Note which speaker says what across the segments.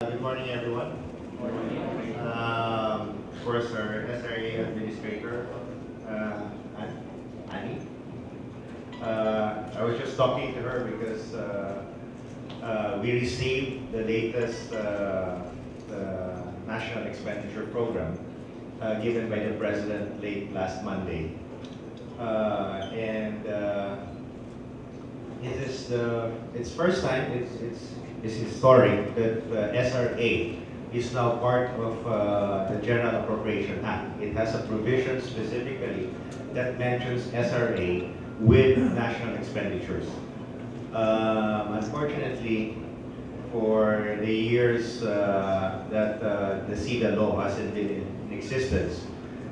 Speaker 1: Good morning, everyone. Of course, our SRA administrator, Annie. I was just talking to her because we received the latest the National Expenditure Program given by the President late last Monday. And it is it's first time, it's historic that SRA is now part of the General Appropriation Act. It has a provision specifically that mentions SRA with national expenditures. Unfortunately, for the years that the CEDA law hasn't been in existence,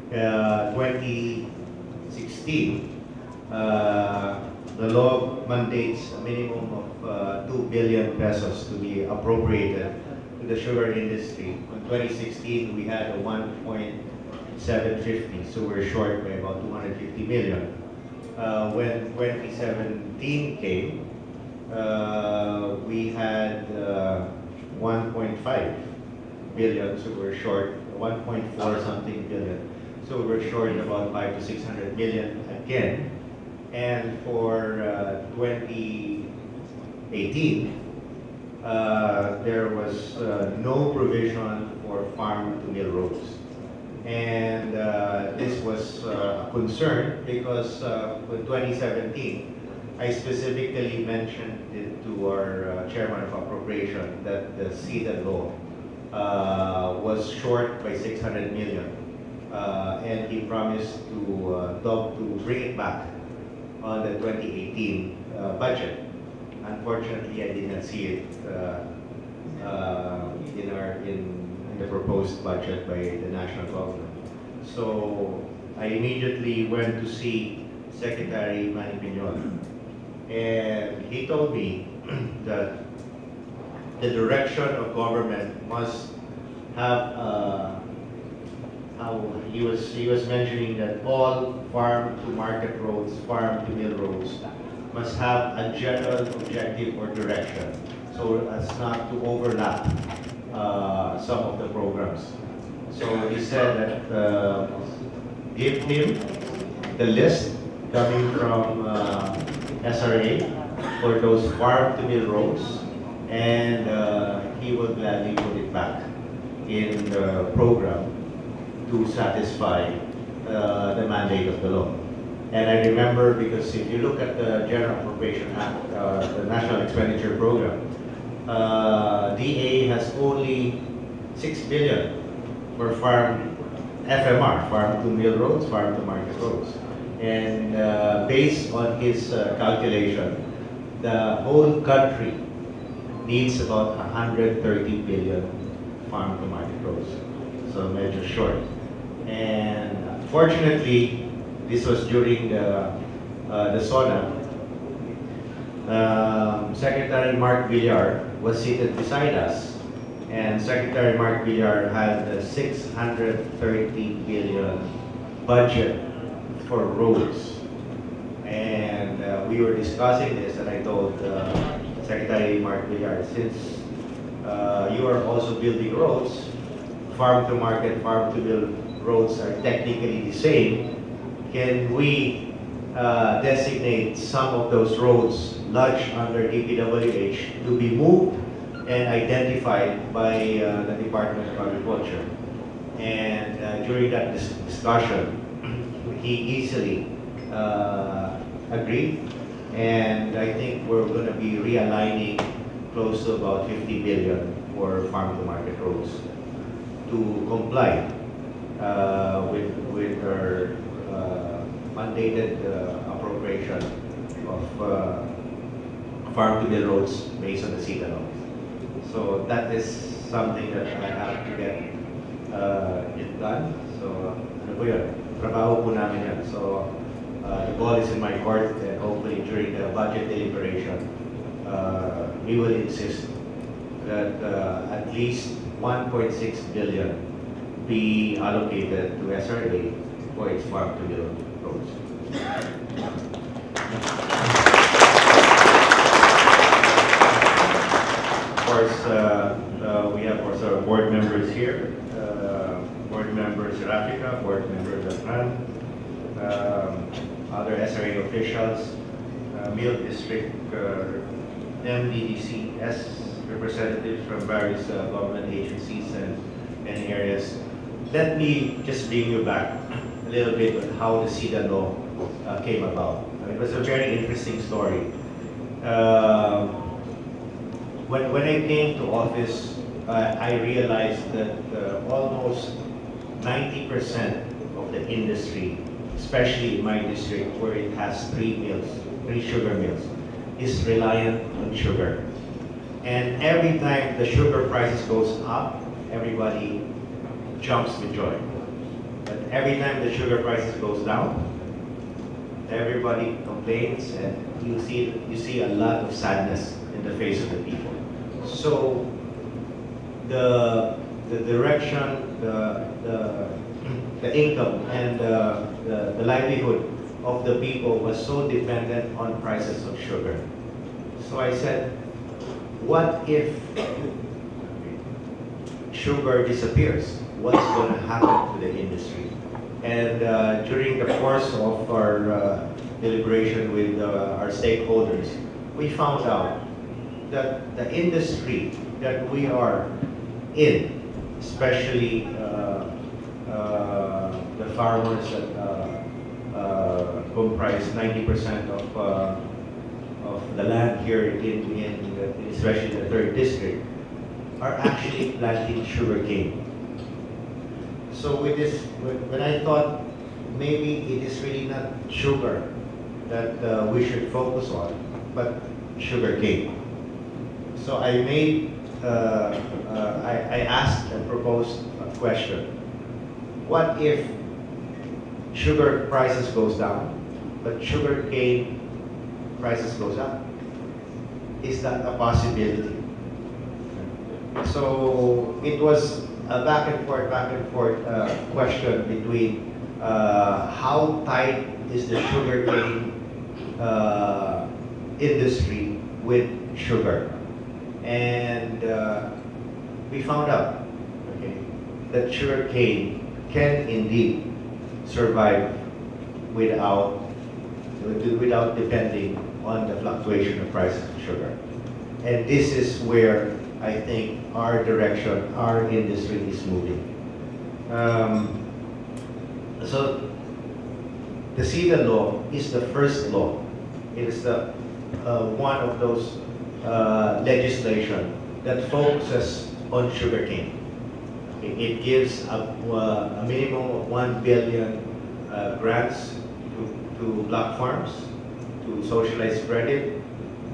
Speaker 1: 2016, the law mandates a minimum of 2 billion pesos to be appropriated to the sugar industry. In 2016, we had a 1.750, so we're short by about 250 million. When 2017 came, we had 1.5 billion, so we're short 1.4 something billion. So we're short about 500 to 600 million again. And for 2018, there was no provision for farm-to-mill roads. And this was a concern because in 2017, I specifically mentioned it to our Chairman of Appropriation that the CEDA law was short by 600 million. And he promised to bring it back on the 2018 budget. Unfortunately, I did not see it in the proposed budget by the national government. So I immediately went to see Secretary Manny Piñon, and he told me that the direction of government must have he was mentioning that all farm to market roads, farm to mill roads must have a general objective or direction so as not to overlap some of the programs. So he said that give him the list coming from SRA for those farm to mill roads, and he will gladly put it back in the program to satisfy the mandate of the law. And I remember, because if you look at the General Appropriation Act, the National Expenditure Program, DA has only 6 billion for FMR, farm to mill roads, farm to market roads. And based on his calculation, the whole country needs about 130 billion farm to market roads. So medyo short. And fortunately, this was during the SONA. Secretary Mark Villar was seated beside us, and Secretary Mark Villar had a 630 billion budget for roads. And we were discussing this, and I told Secretary Mark Villar, since you are also building roads, farm to market, farm to mill roads are technically the same. Can we designate some of those roads lodged under DPWH to be moved and identified by the Department of Agriculture? And during that discussion, he easily agreed, and I think we're going to be realigning close to about 50 billion for farm to market roads to comply with our mandated appropriation of farm to mill roads based on the CEDA law. So that is something that I have to get it done. So ano po yun? Trabaho po namin yan. So the ball is in my court, and hopefully during the budget deliberation, we will insist that at least 1.6 billion be allocated to SRA for its farm to mill roads. Of course, we have course, our board members here, board members Rafika, board member Zakran, other SRA officials, Milk District MDDCS representatives from various government agencies and areas. Let me just bring you back a little bit on how the SIDA law came about. It was a very interesting story. When I came to office, I realized that almost 90% of the industry, especially in my district where it has three sugar mills, is reliant on sugar. And every time the sugar prices goes up, everybody jumps with joy. But every time the sugar prices goes down, everybody complains, and you see a lot of sadness in the face of the people. So the direction, the income, and the livelihood of the people was so dependent on prices of sugar. So I said, what if sugar disappears? What's going to happen to the industry? And during the course of our deliberation with our stakeholders, we found out that the industry that we are in, especially the farmers that comprise 90% of the land here especially the 3rd district, are actually planting sugarcane. So with this, when I thought maybe it is really not sugar that we should focus on, but sugarcane. So I asked and proposed a question. What if sugar prices goes down, but sugarcane prices goes up? Is that a possibility? So it was a back and forth question between how tight is the sugarcane industry with sugar. And we found out, okay, that sugarcane can indeed survive without depending on the fluctuation of prices of sugar. And this is where I think our direction, our industry is moving. So the SIDA law is the first law. It is the one of those legislation that focuses on sugarcane. It gives a minimum of 1 billion grants to black farms, to socialized credit,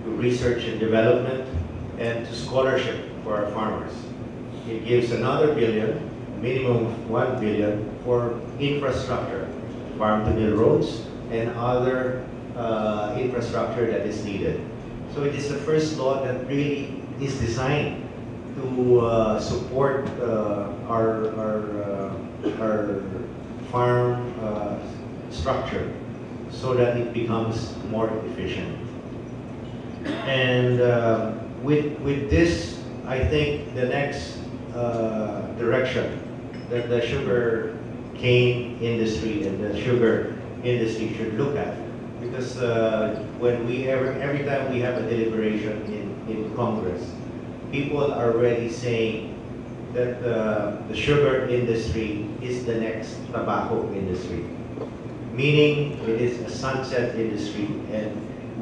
Speaker 1: to research and development, and to scholarship for our farmers. It gives another billion, a minimum of 1 billion, for infrastructure, farm-to-mill roads, and other infrastructure that is needed. So it is the first law that really is designed to support our farm structure so that it becomes more efficient. And with this, I think the next direction that the sugar cane industry and the sugar industry should look at, because every time we have a deliberation in Congress, people are already saying that the sugar industry is the next tobacco industry, meaning it is a sunset industry. And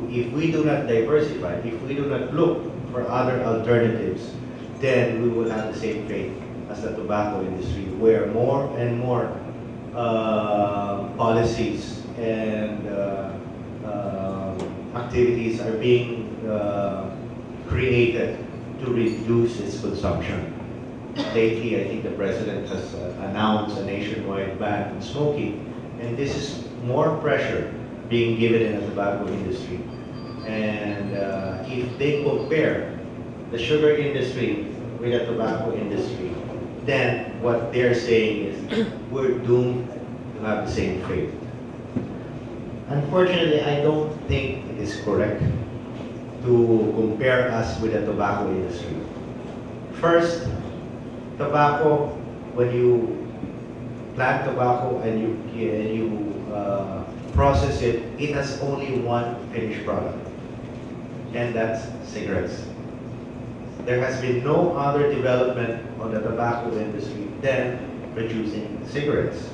Speaker 1: if we do not diversify, if we do not look for other alternatives, then we will have the same fate as the tobacco industry, where more and more policies and activities are being created to reduce its consumption. Lately, I think the President has announced a nationwide ban on smoking, and this is more pressure being given in the tobacco industry. And if they compare the sugar industry with the tobacco industry, then what they're saying is we're doomed to have the same fate. Unfortunately, I don't think it is correct to compare us with the tobacco industry. First, tobacco, when you plant tobacco and you process it, it has only one finished product, and that's cigarettes. There has been no other development on the tobacco industry than producing cigarettes.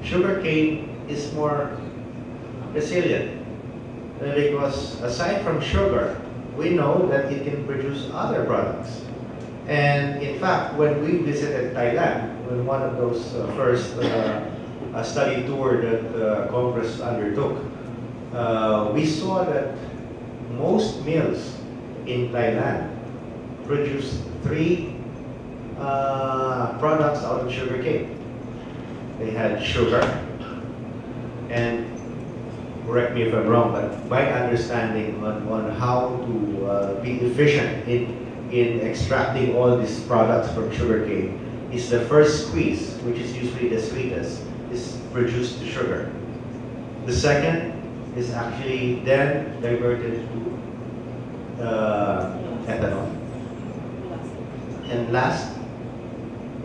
Speaker 1: Sugarcane is more resilient because aside from sugar, we know that it can produce other products. And in fact, when we visited Thailand, when one of those first study tour that Congress undertook, we saw that most mills in Thailand produce three products out of sugarcane. They had sugar, and correct me if I'm wrong, but my understanding on how to be efficient in extracting all these products from sugarcane is the first squeeze, which is usually the sweetest, is produced to sugar. The second is actually then diverted to ethanol. And last,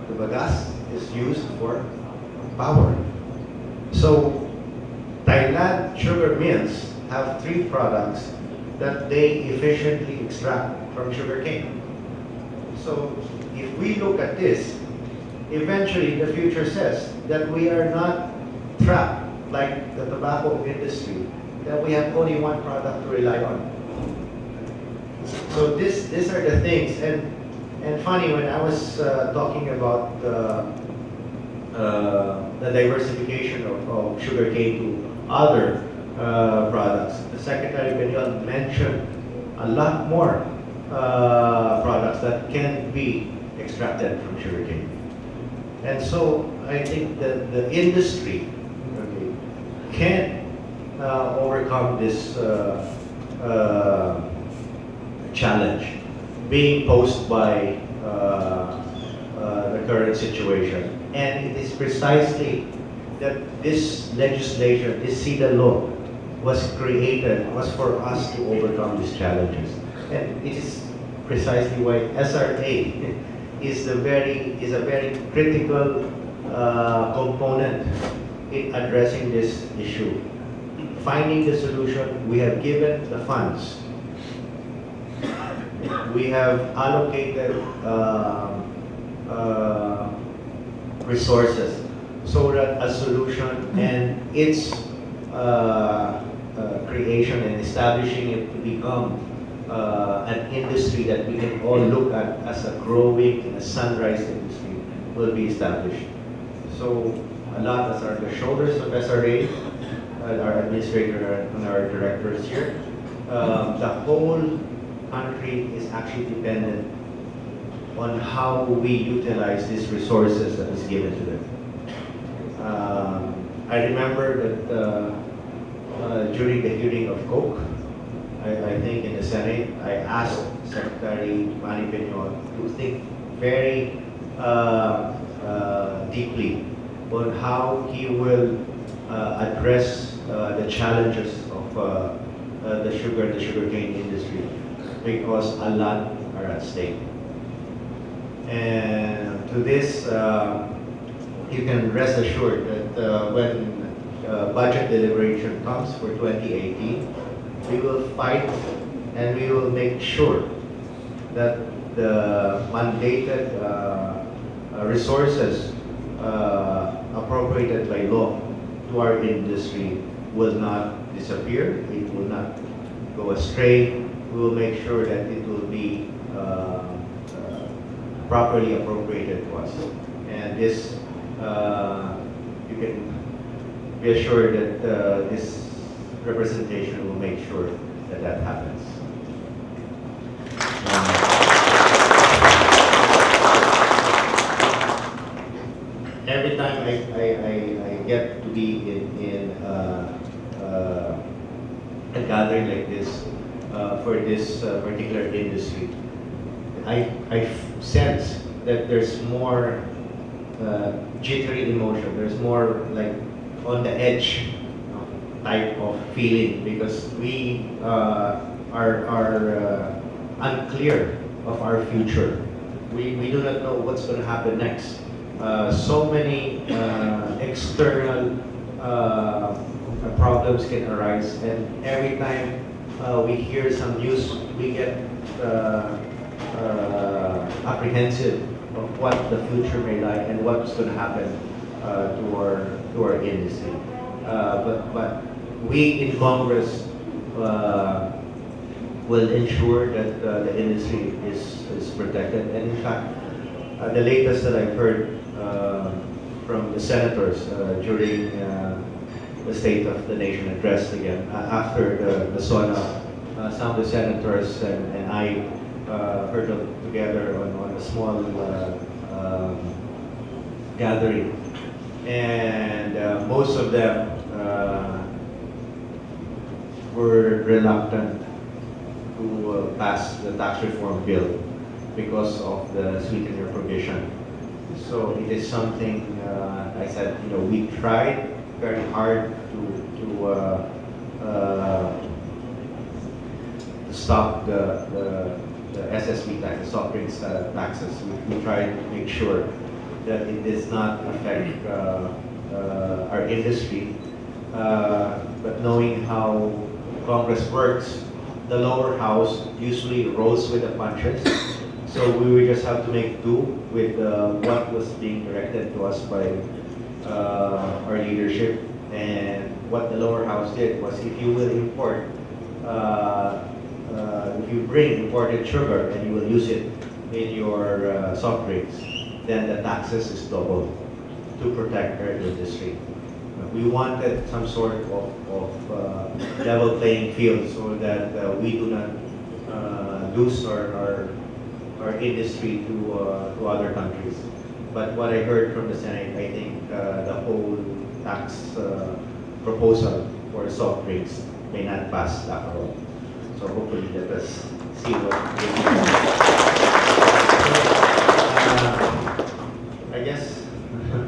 Speaker 1: the bagasse is used for power. So Thailand sugar mills have three products that they efficiently extract from sugarcane. So if we look at this, eventually the future says that we are not trapped like the tobacco industry, that we have only one product to rely on. So these are the things, and funny, when I was talking about the diversification of sugarcane to other products, the Secretary Benitez mentioned a lot more products that can be extracted from sugarcane. And so I think that the industry, okay, can overcome this challenge being posed by the current situation. And it is precisely that this legislation, this CEDA law, was created, was for us to overcome these challenges. And it is precisely why SRA is a very critical component in addressing this issue. Finding the solution, we have given the funds. We have allocated resources so that a solution and its creation and establishing it to become an industry that we can all look at as a growing and a sunrise industry will be established. So a lot is on the shoulders of SRA, our administrator and our directors here. The whole country is actually dependent on how we utilize these resources that is given to them. I remember that during the hearing of Coke, I think in the Senate, I asked Secretary Manny Peñon to think very deeply on how he will address the challenges of the sugarcane industry, because a lot are at stake. And to this, you can rest assured that when budget deliberation comes for 2018, we will fight and we will make sure that the mandated resources appropriated by law to our industry will not disappear, it will not go astray. We will make sure that it will be properly appropriated to us. And this, you can be assured that this representation will make sure that that happens. Every time I get to be in a gathering like this for this particular industry, I sense that there's more jittery emotion. There's more like on the edge type of feeling, because we are unclear of our future. we do not know what's going to happen next. So many external problems can arise, and every time we hear some news, we get apprehensive of what the future may lie and what's going to happen to our industry. But we in Congress will ensure that the industry is protected. And in fact, the latest that I've heard from the senators during the State of the Nation address again, after the SONA, some of the senators and I heard them together on a small gathering. And most of them were reluctant to pass the tax reform bill because of the sweetener provision. So it is something I said, we tried very hard to stop the SSB tax, the soft drinks taxes. We tried to make sure that it does not affect our industry. But knowing how Congress works, the lower house usually rolls with the punches. So we would just have to make do with what was being directed to us by our leadership. And what the lower house did was, if you will import, if you bring imported sugar and you will use it in your soft drinks, then the taxes is doubled to protect our industry. We wanted some sort of level playing field so that we do not lose our industry to other countries. But what I heard from the Senate, I think the whole tax proposal for soft drinks may not pass after all. So hopefully let us see what we I guess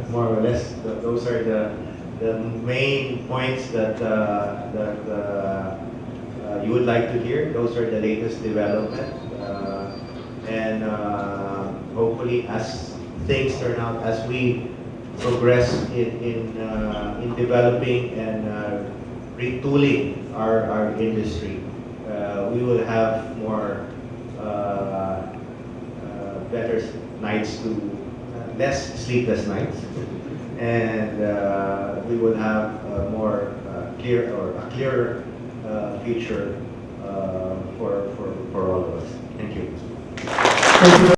Speaker 1: more or less those are the main points that you would like to hear. Those are the latest development, and hopefully, as things turn out, as we progress in developing and retooling our industry, we will have more better nights to less sleepless nights, and we will have a more clearer future for all of us. Thank you.
Speaker 2: Thank you.